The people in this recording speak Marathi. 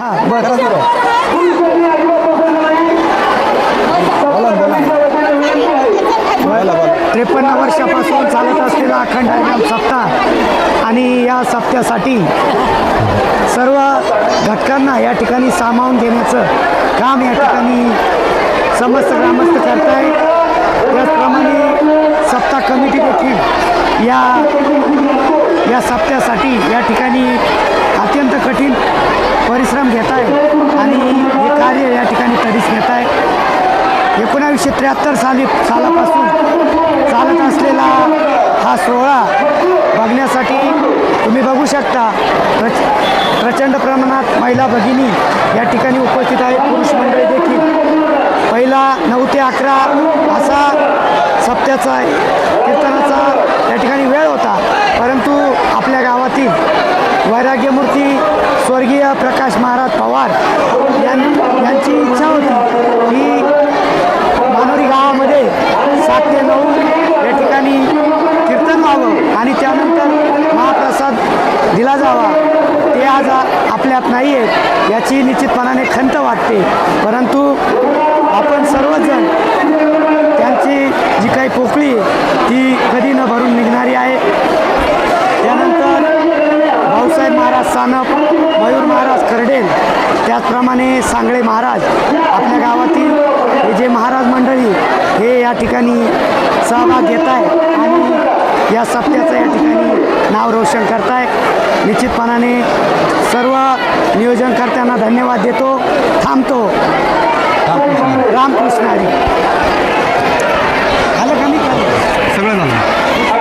हां बरं बोला बोला 53 वर्षापासून चालत असलेला अखंड हरिनाम सप्ताह आणि या सप्त्यासाठी सर्व घटकांना या ठिकाणी सामावून घेण्याचं काम या ठिकाणी समस्त ग्रामस्थ करताय। त्याचप्रमाणे सप्ताह कमिटी देखील या सप्त्यासाठी या ठिकाणी अत्यंत कठीण परिश्रम घेत आहे आणि हे कार्य या ठिकाणी तरीच घेत आहे। 1973 सालापासून चालत असलेला हा सोहळा बघण्यासाठी तुम्ही बघू शकता प्रचंड प्रमाणात महिला भगिनी या ठिकाणी उपस्थित आहेत, पुरुष मंडळी देखील। पहिला 9 ते 11 असा सप्त्याचा कीर्तनाचा या ठिकाणी वेळ होता, परंतु आपल्या गावातील वैराग्यमूर्ती स्वर्गीय प्रकाश महाराज पवार यांची इच्छा होती की मानोरी गावामध्ये 7 ते 9 या ठिकाणी कीर्तन व्हावं आणि त्यानंतर महाप्रसाद दिला जावा। ते आज आपल्यात नाही आहेत याची निश्चितपणाने खंत वाटते, परंतु आपण सर्वजण त्यांची जी काही पोकळी ती कधी न भरून निघणारी आहे। त्यानंतर भाऊसाहेब महाराज सानप, मयूर महाराज करडेल, त्याचप्रमाणे सांगळे महाराज आपल्या गावातील हे जे महाराज मंडळी हे या ठिकाणी सहभाग घेत आहे आणि या सप्त्याचं या ठिकाणी नाव रोशन करत आहे। निश्चितपणाने सर्व नियोजनकर्त्यांना धन्यवाद देतो। थांबतो। रामकृष्ण हरी।